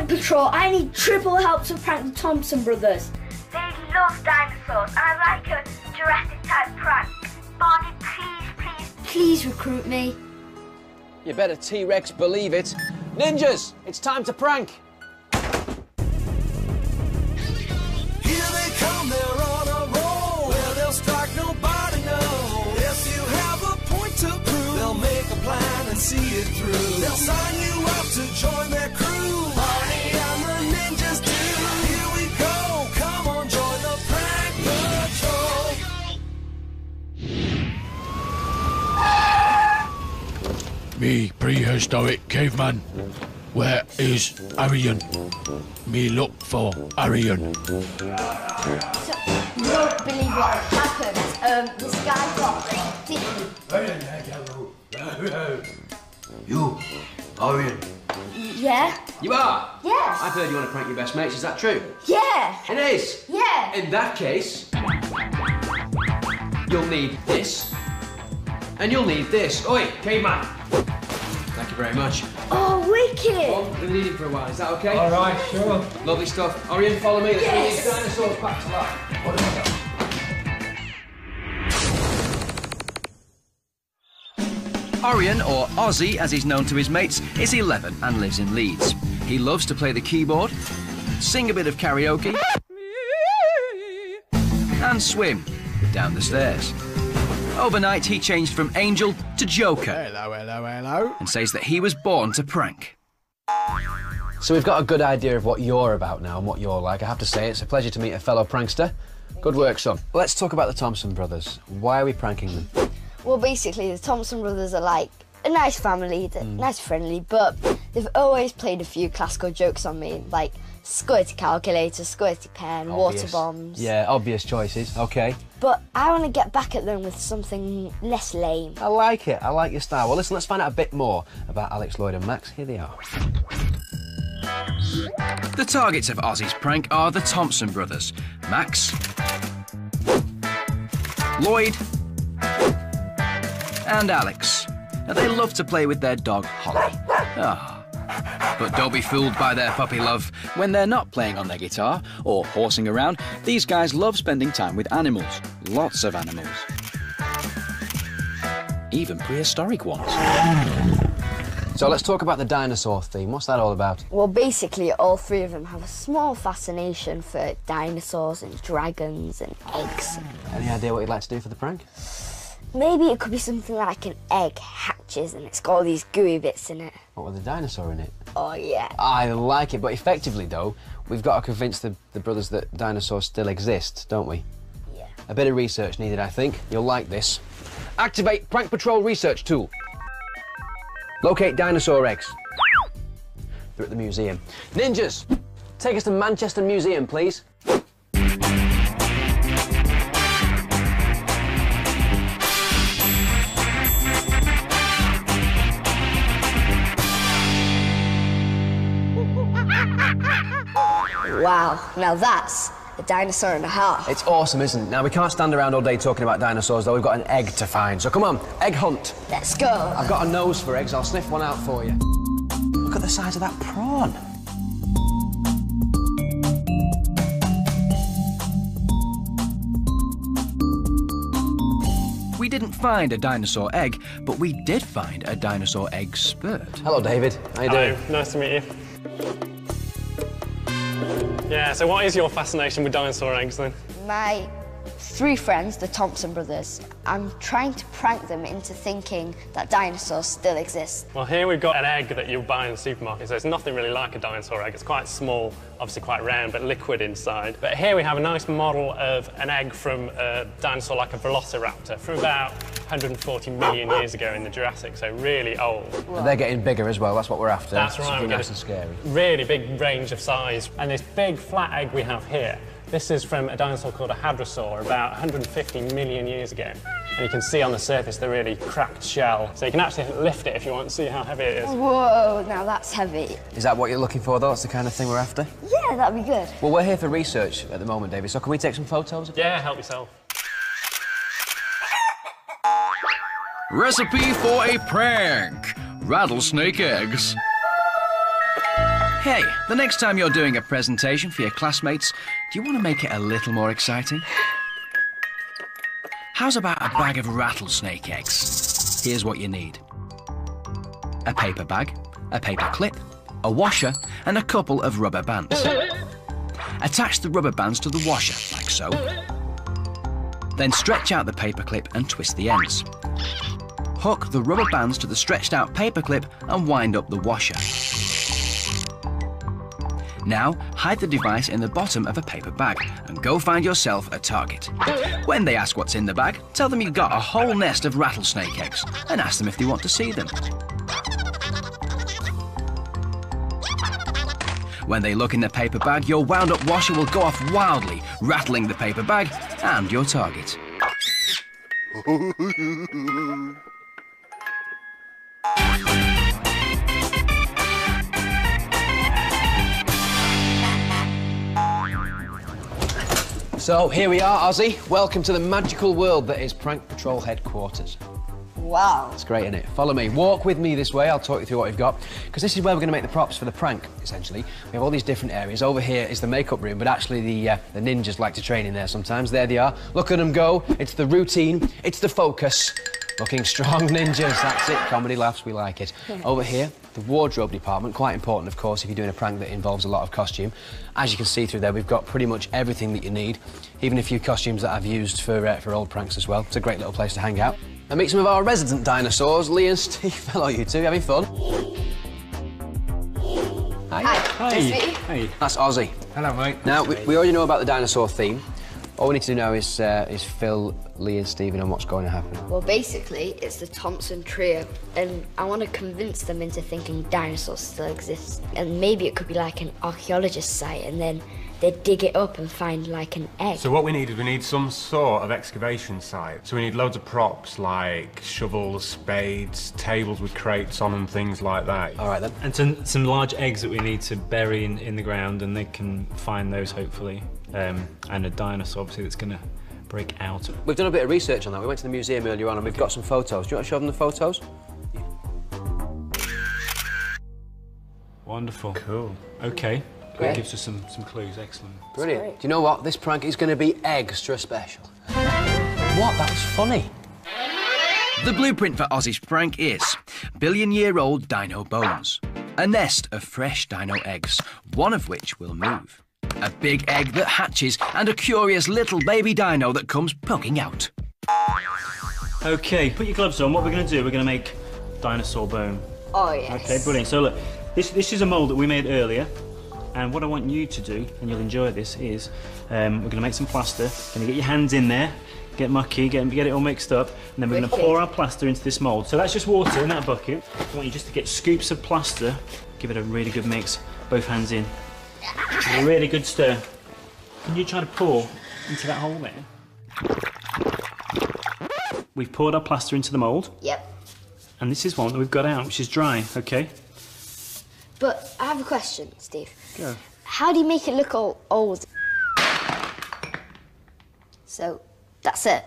Prank Patrol, I need triple help to prank the Thompson brothers. They love dinosaurs, and I like a Jurassic-type prank. Barney, please. Please recruit me. You better T-Rex believe it. Ninjas, it's time to prank. Here they come, they're on a roll. Where they'll strike, nobody knows. Yes, you have a point to prove. They'll make a plan and see it through. They'll sign you up to join their crew. Barney and the ninjas do. Here we go, come on, join the Prank Patrol. Me prehistoric caveman. Where is Arian? Me look for Arian. So, you don't believe what happened. This guy got You, Arian. Yeah? You are? Yes. I've heard you want to prank your best mates, is that true? Yeah. It is? Yeah. In that case, you'll need this. And you'll need this. Oi, caveman. Thank you very much. Oh, wicked. Well, we've been leading for a while, is that okay? All right, sure. Lovely stuff. Arian, follow me. Let's bring Yes. these dinosaurs back to life. Arian, or Ozzy as he's known to his mates, is 11 and lives in Leeds. He loves to play the keyboard, sing a bit of karaoke, and swim down the stairs. Overnight, he changed from Angel to Joker. Hello. And says that he was born to prank. So we've got a good idea of what you're about now and what you're like. I have to say, it's a pleasure to meet a fellow prankster. Good work, son. Let's talk about the Thompson brothers. Why are we pranking them? Well, basically, the Thompson brothers are like a nice family, they're nice, friendly, but they've always played a few classical jokes on me, like squirty calculator, squirty pen, water bombs. Yeah, obvious choices. Okay. But I want to get back at them with something less lame. I like it. I like your style. Well, listen, let's find out a bit more about Alex, Lloyd and Max. Here they are. The targets of Ozzy's prank are the Thompson brothers, Max, Lloyd, and Alex. Now, they love to play with their dog, Holly. But don't be fooled by their puppy love. When they're not playing on their guitar or horsing around, these guys love spending time with animals. Lots of animals. Even prehistoric ones. So let's talk about the dinosaur theme. What's that all about? Well, basically, all three of them have a small fascination for dinosaurs and dragons and eggs. Any idea what you'd like to do for the prank? Maybe it could be something like an egg hatches and it's got all these gooey bits in it. What, with a dinosaur in it? Oh, yeah. I like it, but effectively, though, we've got to convince the brothers that dinosaurs still exist, don't we? Yeah. A bit of research needed, I think. You'll like this. Activate Prank Patrol research tool. Locate dinosaur eggs. They're at the museum. Ninjas, take us to Manchester Museum, please. Wow, now that's a dinosaur and a half. It's awesome, isn't it? Now, we can't stand around all day talking about dinosaurs, though. We've got an egg to find. So come on, egg hunt. Let's go. I've got a nose for eggs. I'll sniff one out for you. Look at the size of that prawn. We didn't find a dinosaur egg, but we did find a dinosaur expert. Hello, David. How you doing? Hello, nice to meet you. Yeah, so what is your fascination with dinosaur eggs then? My three friends, the Thompson brothers, I'm trying to prank them into thinking that dinosaurs still exist. Well, here we've got an egg that you'll buy in the supermarket, so it's nothing really like a dinosaur egg. It's quite small, obviously quite round, but liquid inside. But here we have a nice model of an egg from a dinosaur like a velociraptor from about 140 million years ago in the Jurassic, so really old. And they're getting bigger as well. That's what we're after. That's right. Something We nice get and scary. really big range of size. And this big flat egg we have here, this is from a dinosaur called a hadrosaur about 150 million years ago. And you can see on the surface the really cracked shell. So you can actually lift it if you want to see how heavy it is. Whoa, now that's heavy. Is that what you're looking for, though? That's the kind of thing we're after? Yeah, that'd be good. Well, we're here for research at the moment, David, so can we take some photos? Yeah, help yourself. Recipe for a prank: rattlesnake eggs. Hey, the next time you're doing a presentation for your classmates, do you want to make it a little more exciting? How's about a bag of rattlesnake eggs? Here's what you need. A paper bag, a paper clip, a washer, and a couple of rubber bands. Attach the rubber bands to the washer, like so. Then stretch out the paper clip and twist the ends. Hook the rubber bands to the stretched out paper clip and wind up the washer. Now, hide the device in the bottom of a paper bag and go find yourself a target. When they ask what's in the bag, tell them you've got a whole nest of rattlesnake eggs and ask them if they want to see them. When they look in the paper bag, your wound-up washer will go off wildly, rattling the paper bag and your target. So here we are, Ozzy. Welcome to the magical world that is Prank Patrol headquarters. Wow. It's great, isn't it? Follow me. Walk with me this way. I'll talk you through what we've got. Because this is where we're going to make the props for the prank, essentially. We have all these different areas. Over here is the makeup room, but actually the ninjas like to train in there sometimes. There they are. Look at them go. It's the routine. It's the focus. Looking strong ninjas. That's it. Comedy laughs. We like it. Over here, the wardrobe department. Quite important, of course, if you're doing a prank that involves a lot of costume. As you can see through there, we've got pretty much everything that you need. Even a few costumes that I've used for old pranks as well. It's a great little place to hang out. And meet some of our resident dinosaurs, Lee and Steve. Hello, you two. Having fun? Hi. Hi. Nice to meet you. Hey. That's Ozzy. Hello, mate. Now, we already know about the dinosaur theme. All we need to do now is fill Lee and Steve in on what's going to happen. Well, basically, it's the Thompson trio, and I want to convince them into thinking dinosaurs still exist. And maybe it could be like an archaeologist site, and then they'd dig it up and find like an egg. So what we need some sort of excavation site. So we need loads of props like shovels, spades, tables with crates on and things like that. All right, then. And some large eggs that we need to bury in the ground, and they can find those, hopefully. And a dinosaur, obviously, that's going to break out. We've done a bit of research on that. We went to the museum earlier on and we've got some photos. Do you want to show them the photos? Wonderful. Cool. OK. That gives us some clues. Excellent. Brilliant. Do you know what? This prank is going to be extra special. What? That was funny. The blueprint for Ozzy's prank is billion-year-old dino bones, a nest of fresh dino eggs, one of which will move, a big egg that hatches, and a curious little baby dino that comes poking out. OK, put your gloves on. What we're going to do, we're going to make dinosaur bone. Oh, yes. OK, brilliant. So, look, this is a mould that we made earlier. And what I want you to do, and you'll enjoy this, is we're going to make some plaster. Going to get your hands in there, get mucky, get it all mixed up, and then we're going to pour our plaster into this mould. So that's just water in that bucket. I want you just to get scoops of plaster, give it a really good mix, both hands in. A really good stir. Can you try to pour into that hole there? We've poured our plaster into the mould. Yep. And this is one that we've got out, which is dry, OK? But I have a question, Steve. Go. How do you make it look all old? So, that's it.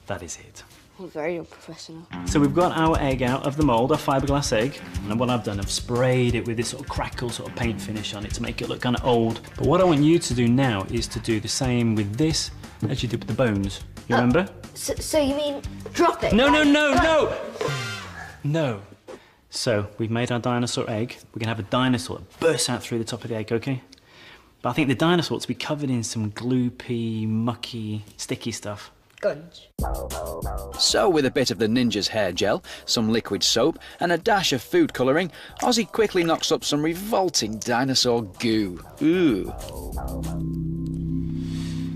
That is it. I'm very unprofessional. So we've got our egg out of the mould, our fiberglass egg, and what I've done, I've sprayed it with this sort of crackle sort of paint finish on it to make it look kind of old. But what I want you to do now is to do the same with this as you did with the bones. You remember? So you mean drop it? No, no, no, no! No. So we've made our dinosaur egg. We're going to have a dinosaur that bursts out through the top of the egg, OK? But I think the dinosaur ought to be covered in some gloopy, mucky, sticky stuff. Gunge. So, with a bit of the ninja's hair gel, some liquid soap, and a dash of food colouring, Ozzy quickly knocks up some revolting dinosaur goo. Ooh.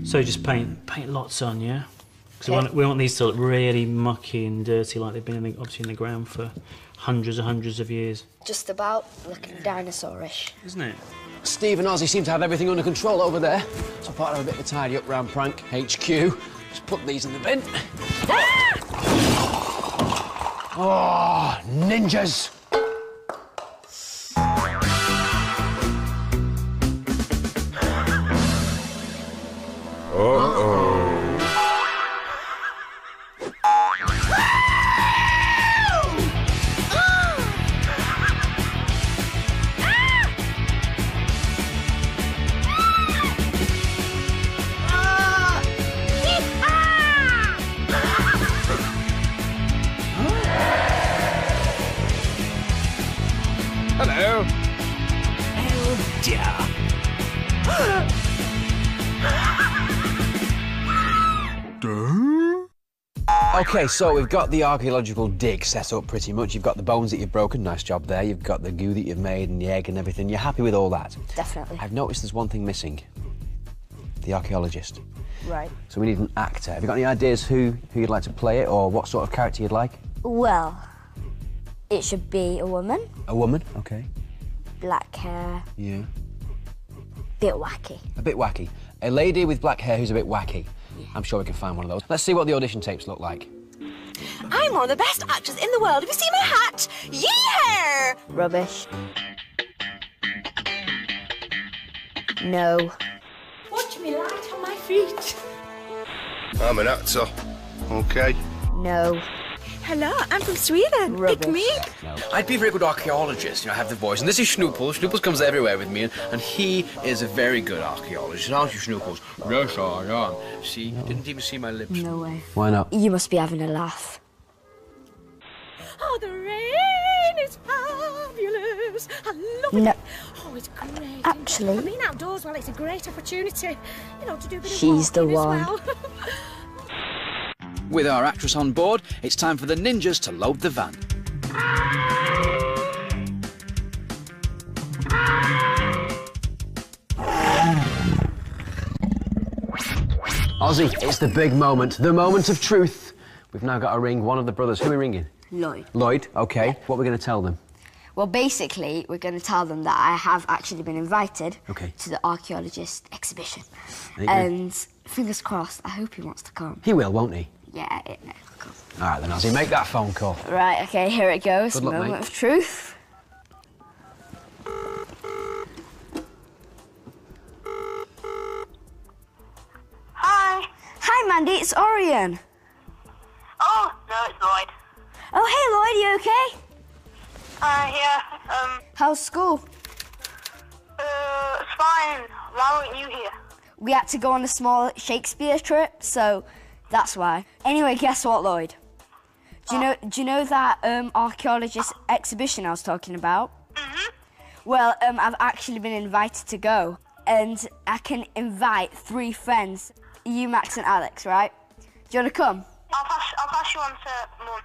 So just paint lots on, yeah? Because we want these to look really mucky and dirty, like they've been obviously in the ground for hundreds of years. Just about looking dinosaurish. Isn't it? Steve and Ozzy seem to have everything under control over there. So part of a bit of a tidy up round Prank HQ. Just put these in the bin. Oh, ninjas! Hello. Oh dear. Okay, so we've got the archaeological dig set up pretty much. You've got the bones that you've broken, nice job there. You've got the goo that you've made and the egg and everything. You're happy with all that? Definitely. I've noticed there's one thing missing. The archaeologist. Right. So we need an actor. Have you got any ideas who you'd like to play it or what sort of character you'd like? Well, it should be a woman. A woman? Okay. Black hair. Yeah. Bit wacky. A bit wacky. A lady with black hair who's a bit wacky. I'm sure we can find one of those. Let's see what the audition tapes look like. I'm one of the best actors in the world. Have you seen my hat? Yee-hair! Rubbish. No. Watch me light on my feet. I'm an actor. Okay. No. Hello, I'm from Sweden. Rubbish. Pick me. No. I'd be a very good archaeologist, you know, I have the voice. And this is Snooples. Snooples comes everywhere with me, and he is a very good archaeologist. Aren't you, Snooples? Yes, I am. See, didn't even see my lips. No way. Why not? You must be having a laugh. Oh, the rain is fabulous. I love No. it. Oh, it's great. Actually- I mean, outdoors, well, it's a great opportunity, you know, to do a bit of She's the walking as one. well. With our actress on board, it's time for the ninjas to load the van. Ozzy, it's the big moment, the moment of truth. We've now got to ring one of the brothers. Who are we ringing? Lloyd. Lloyd, okay. What are we going to tell them? Well, basically, we're going to tell them that I have actually been invited Okay. to the archaeologist exhibition. There you go. And fingers crossed, I hope he wants to come. He will, won't he? Yeah, he'll come. All right then, Ozzy, make that phone call. Right, okay, here it goes. Good luck, Moment mate. of truth. Hi. Hi, Mandy, it's Arian. Oh, no, it's Lloyd. Oh, hey, Lloyd, you okay? Yeah, How's school? it's fine. Why weren't you here? We had to go on a small Shakespeare trip, so that's why. Anyway, guess what, Lloyd? Do you know that archaeologist exhibition I was talking about? Mm-hmm. Well, I've actually been invited to go, and I can invite 3 friends, you, Max, and Alex, right? Do you want to come? I'll pass you on to Mum.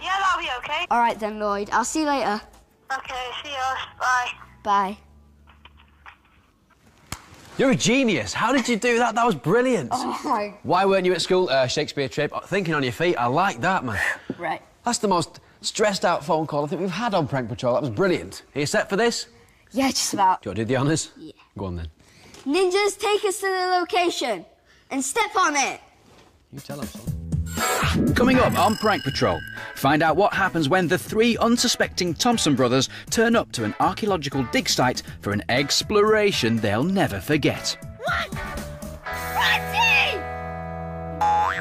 Yeah, that'll be okay. All right then, Lloyd. I'll see you later. Okay, see you. Bye. Bye. You're a genius. How did you do that? That was brilliant. Oh my... Why weren't you at school, Shakespeare trip? Thinking on your feet. I like that, man. Right. That's the most stressed out phone call I think we've had on Prank Patrol. That was brilliant. Are you set for this? Yeah, just about. Do you want to do the honours? Yeah. Go on then. Ninjas, take us to the location and step on it. You tell them, son. Coming up on Prank Patrol, find out what happens when the 3 unsuspecting Thompson brothers turn up to an archaeological dig site for an exploration they'll never forget. What?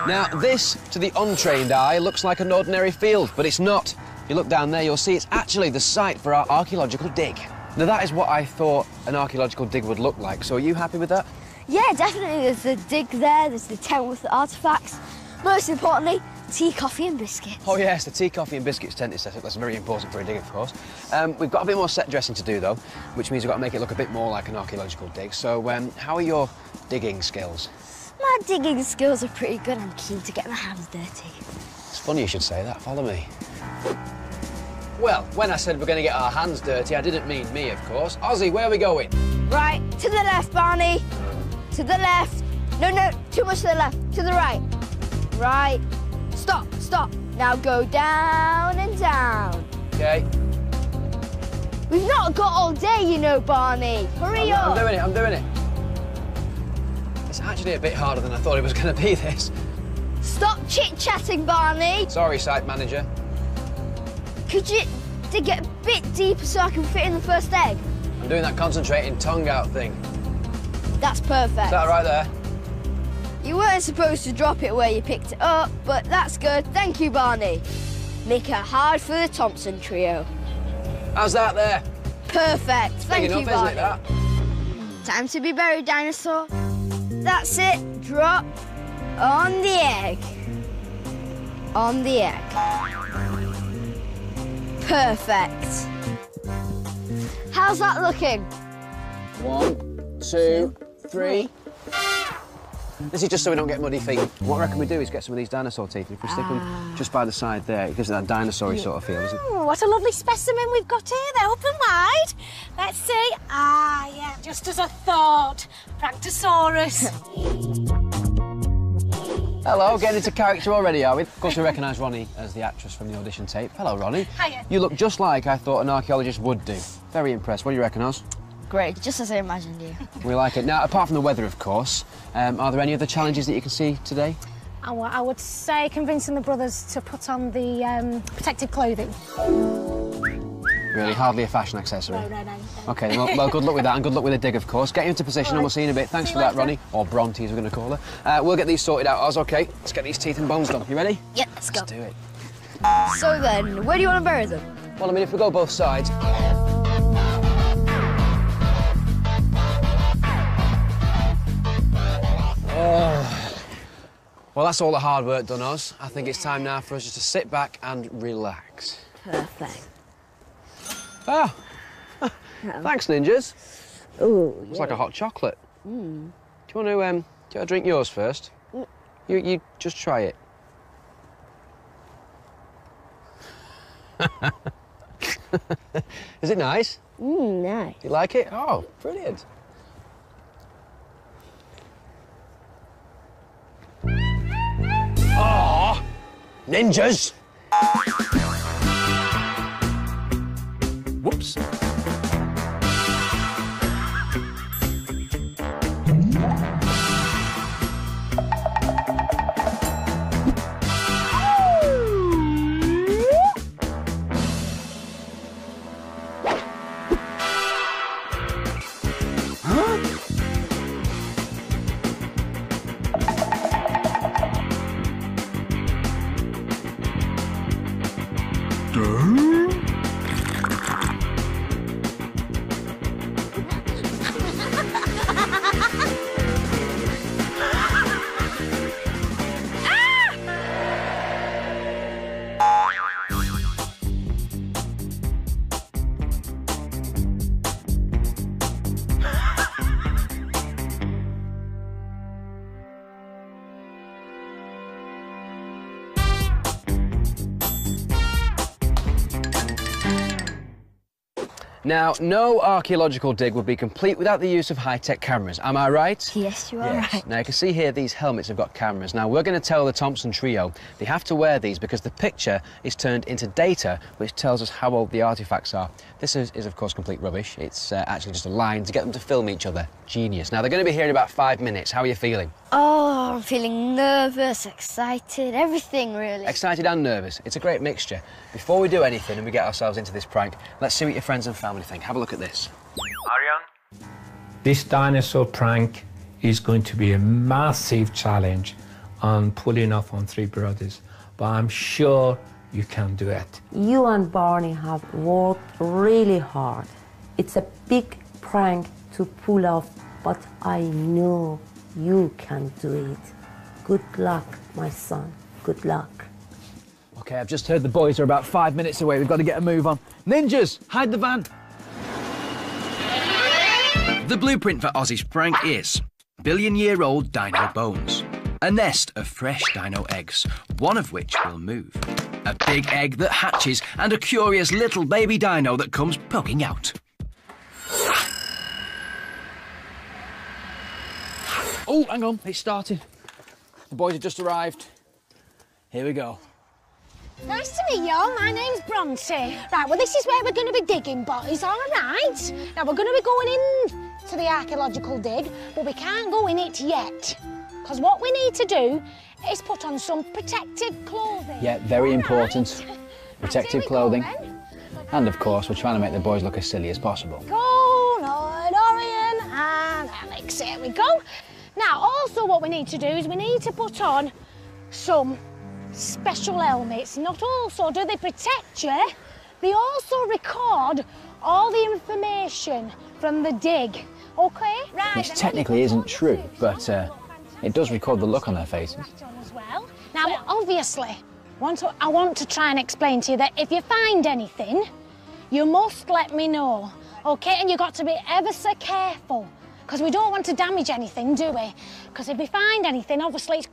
Now, this, to the untrained eye, looks like an ordinary field, but it's not. If you look down there, you'll see it's actually the site for our archaeological dig. Now, that is what I thought an archaeological dig would look like, so are you happy with that? Yeah, definitely. There's the dig there, there's the tent with the artefacts. Most importantly, tea, coffee and biscuits. Oh yes, the tea, coffee and biscuits tent is set up. That's very important for a dig, of course. We've got a bit more set dressing to do, though, which means we've got to make it look a bit more like an archaeological dig. So, how are your digging skills? My digging skills are pretty good. I'm keen to get my hands dirty. It's funny you should say that. Follow me. Well, when I said we're going to get our hands dirty, I didn't mean me, of course. Ozzy, where are we going? Right, to the left, Barney. To the left. No, too much to the left. To the right. Right. Stop. Now go down and down. Okay. We've not got all day, you know, Barney. Hurry up. I'm doing it. It's actually a bit harder than I thought it was going to be, this. Stop chit-chatting, Barney. Sorry, site manager. Could you dig it a bit deeper so I can fit in the first egg? I'm doing that concentrating tongue out thing. That's perfect. Is that right there? You weren't supposed to drop it where you picked it up, but that's good. Thank you, Barney. Make it hard for the Thompson trio. How's that there? Perfect. Thank Big you, enough, Barney. isn't it, that? Time to be buried, Dinosaur. That's it. Drop on the egg. on the egg. Perfect. How's that looking? 1, 2, 3. This is just so we don't get muddy feet. What I reckon we do is get some of these dinosaur teeth. If we stick them just by the side there, it gives it that dinosaur-y sort of feel, doesn't it? What a lovely specimen we've got here. They're open wide. Let's see. Ah, yeah, just as I thought. Pranktosaurus. Hello, getting into character already, are we? Of course, we recognise Ronnie as the actress from the audition tape. Hello, Ronnie. Hiya. You look just like I thought an archaeologist would do. Very impressed. What do you reckon, Oz? Great, just as I imagined you. We like it. Now, apart from the weather, of course, are there any other challenges that you can see today? I would say convincing the brothers to put on the protective clothing. Really, hardly a fashion accessory. No. OK, well, good luck with that, and good luck with the dig, of course. Get you into position, and we'll see you in a bit. Thanks for that, Ronnie. Or Bronte, as we're going to call her. We'll get these sorted out, Oz, OK? Let's get these teeth and bones done. You ready? Yeah, let's go. Let's do it. So then, where do you want to bury them? Well, I mean, if we go both sides... Well, that's all the hard work done, Oz. I think it's time now for us just to sit back and relax. Perfect. Ah! Thanks, ninjas. Ooh, It's like a hot chocolate. Mm. Do you want to drink yours first? Mm. You just try it. Is it nice? Nice. You like it? Oh, brilliant. Oh, ninjas! Whoops. Now, no archaeological dig would be complete without the use of high-tech cameras. Am I right? Yes, you are right. Now, you can see here these helmets have got cameras. Now, we're going to tell the Thompson trio they have to wear these because the picture is turned into data which tells us how old the artefacts are. This is of course, complete rubbish. It's actually just a line to get them to film each other. Genius. Now, they're going to be here in about 5 minutes. How are you feeling? Oh, I'm feeling nervous, excited, everything, really. Excited and nervous. It's a great mixture. Before we do anything and we get ourselves into this prank, let's see what your friends and family think. Have a look at this. Arian? This dinosaur prank is going to be a massive challenge on pulling off on three brothers, but I'm sure you can do it. You and Barney have worked really hard. It's a big prank to pull off, but I know you can do it. Good luck, my son. Good luck. OK, I've just heard the boys are about 5 minutes away. We've got to get a move on. Ninjas, hide the van. The blueprint for Ozzy's prank is billion-year-old dino bones, a nest of fresh dino eggs, one of which will move, a big egg that hatches, and a curious little baby dino that comes poking out. Oh, hang on, it's starting. The boys have just arrived. Here we go. Nice to meet you all. My name's Bronte. Right, well, this is where we're going to be digging, boys, all right? Now, we're going to be going in to the archaeological dig, but we can't go in it yet. Because what we need to do is put on some protective clothing. Yeah, very important. Right. Protective clothing. And, of course, we're trying to make the boys look as silly as possible. Go, Lloyd, Arian, and Alex. Here we go. Now, also what we need to do is we need to put on some special helmets. Not also do they protect you, they also record all the information from the dig. OK? Right. Which technically isn't true, but it does record the look on their faces. As well. Now, obviously, I want to try and explain to you that if you find anything, you must let me know, OK? And you've got to be ever so careful, because we don't want to damage anything, do we? Because if we find anything, obviously it's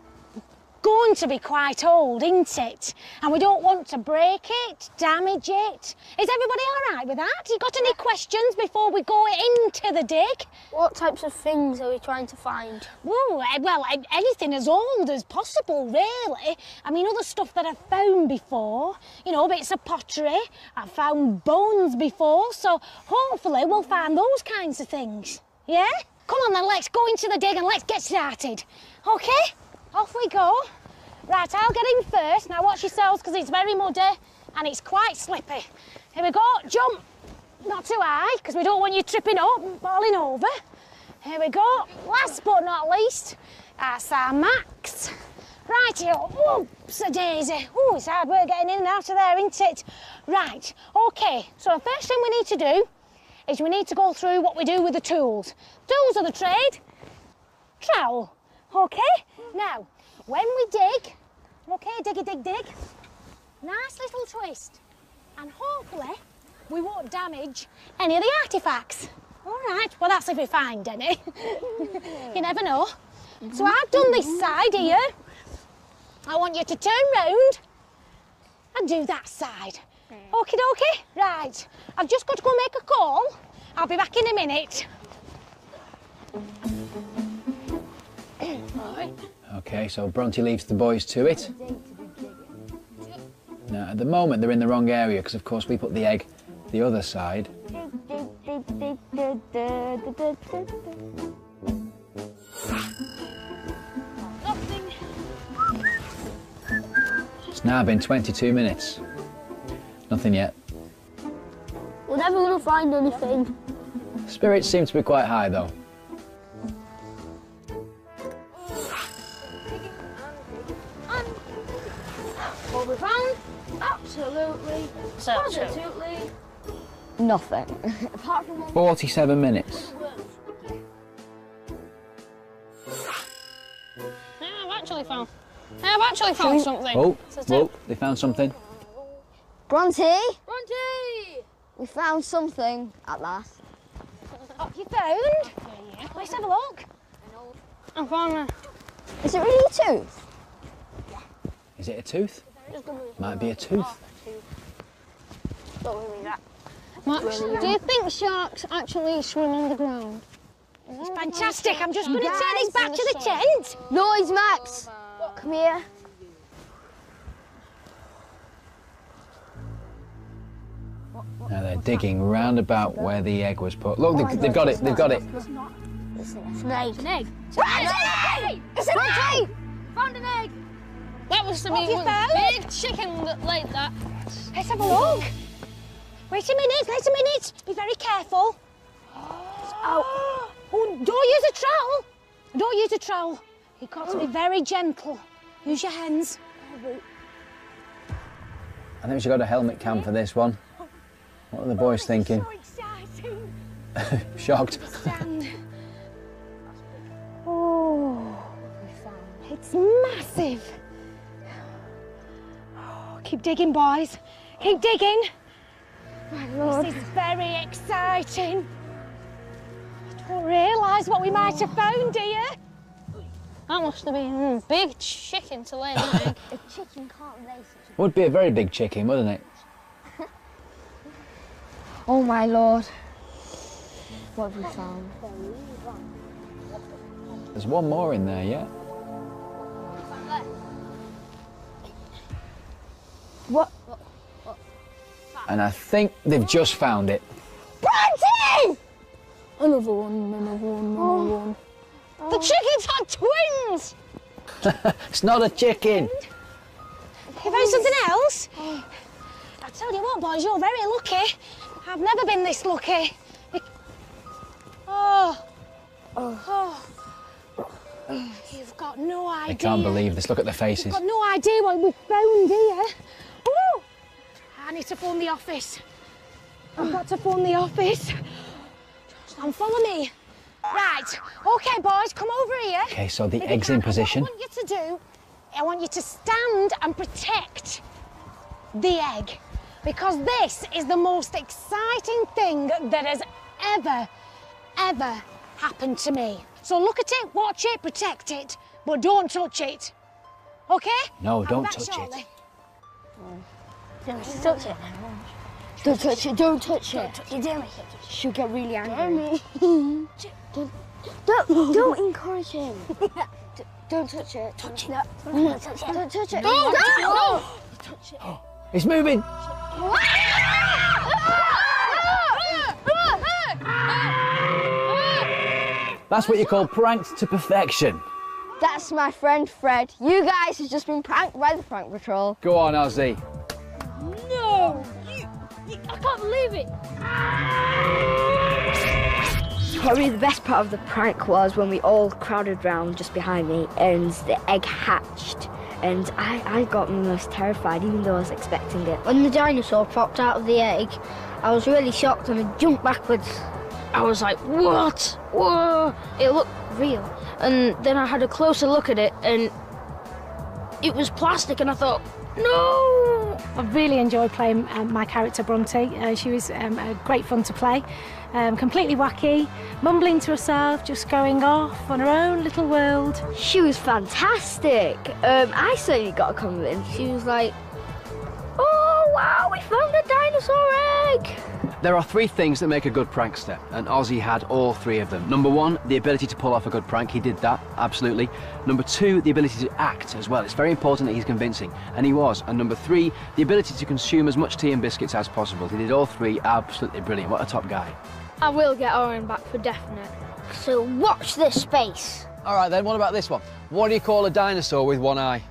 going to be quite old, isn't it? And we don't want to break it, damage it. Is everybody all right with that? You got any questions before we go into the dig? What types of things are we trying to find? Well, anything as old as possible, really. I mean, other stuff that I've found before, you know, bits of pottery. I've found bones before, so hopefully we'll find those kinds of things. Yeah? Come on then, let's go into the dig and let's get started. OK? Off we go. Right, I'll get in first. Now watch yourselves, because it's very muddy and it's quite slippy. Here we go, jump. Not too high, because we don't want you tripping up and falling over. Here we go. Last but not least, that's our max. Right here. Oops, a daisy. Oh, it's hard work getting in and out of there, isn't it? Right, OK. So the first thing we need to do is we need to go through what we do with the tools. Tools of the trade, trowel. OK? Now, when we dig, OK, diggy, dig, dig, nice little twist. And hopefully we won't damage any of the artefacts. All right, well, that's if we find any. You never know. So I've done this side here. I want you to turn round and do that side. Okie dokie? Right, I've just got to go make a call. I'll be back in a minute. OK, so Bronte leaves the boys to it. Now, at the moment, they're in the wrong area, because, of course, we put the egg the other side. It's now been 22 minutes. Nothing yet. We're never going to find anything. Spirits seem to be quite high, though. What we found? Absolutely. Absolutely. Nothing. Apart from 47 minutes. I've actually found something. Oh, they found something. Bronte, Bronte! we found something at last. What you found? Yeah. Let's have a look. I found Is it really a tooth? Is it a tooth? Might be a tooth. Max, do you think sharks actually swim underground? It's fantastic. I'm just going to turn this back to the tent. Lloyd, Max, come here. Now they're digging round about where the egg was put. Look, they've got it, they've got it. It's an egg. It's an egg. It's an egg! Found an egg. That was the big chicken that laid that. Let's have a look. Wait a minute. Be very careful. Oh, don't use a trowel. Don't use a trowel. You've got to be very gentle. Use your hands. I think we should go to helmet cam for this one. What are the boys thinking? So exciting. Shocked. Oh, it's massive. Oh, keep digging, boys. Keep digging. My Lord. This is very exciting. You don't realise what we might have found, do you? That must have been a big chicken to lay that egg. A chicken can't lay such a... Would be a very big chicken, wouldn't it? Oh my Lord. What have we found? There's one more in there, yeah? What? And I think they've just found it. Bronte! Another one. The chickens are twins! It's not a chicken. You found something else? I tell you what, boys, you're very lucky. I've never been this lucky. You've got no idea. I can't believe this. Look at the faces. You've got no idea what we found here. Woo! I need to phone the office. I've got to phone the office. And follow me. Right. OK, boys, come over here. OK, so the egg's in position. What I want you to do I want you to stand and protect the egg, because this is the most exciting thing that has ever happened to me. So look at it, watch it, protect it, but don't touch it. Okay? No, don't touch it. Don't touch it. Don't touch it, don't touch it. You dare me. She'll get really angry. Don't encourage him. Don't touch it. Touch it. No. Don't touch it. Don't touch it. No. Touch it. It's moving. That's what you call pranked to perfection. That's my friend Fred. You guys have just been pranked by the Prank Patrol. Go on, Ozzy. No! I can't believe it! Probably the best part of the prank was when we all crowded round just behind me and the egg hatched. And I got most terrified, even though I was expecting it. When the dinosaur popped out of the egg, I was really shocked and I jumped backwards. I was like, what? Whoa! It looked real. And then I had a closer look at it and it was plastic and I thought, no! I really enjoyed playing my character Bronte. She was great fun to play. Completely wacky, mumbling to herself, just going off on her own little world. She was fantastic. I certainly got a compliment. She was like, oh wow, we found a dinosaur egg! There are 3 things that make a good prankster, and Ozzy had all 3 of them. Number 1, the ability to pull off a good prank. He did that, absolutely. Number 2, the ability to act as well. It's very important that he's convincing, and he was. And number 3, the ability to consume as much tea and biscuits as possible. He did all 3 absolutely brilliant. What a top guy. I will get Arian back for definite. So watch this space. All right then, what about this one? What do you call a dinosaur with one eye?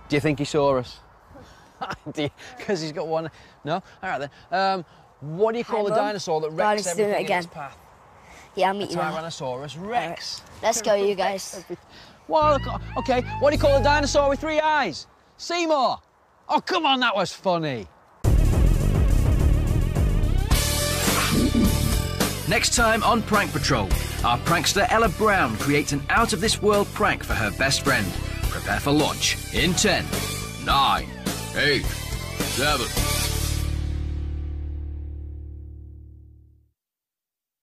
Do you think he saw us? Because he's got one... No? All right then. What do you call a dinosaur that wrecks everything in its path? Yeah, I'll meet you now. Tyrannosaurus Rex. Right. Let's go, you guys. Well, okay, what do you call a dinosaur with 3 eyes? Seymour. Oh, come on, that was funny. Next time on Prank Patrol, our prankster Ella Brown creates an out-of-this-world prank for her best friend. Prepare for launch in 10, 9, 8, 7...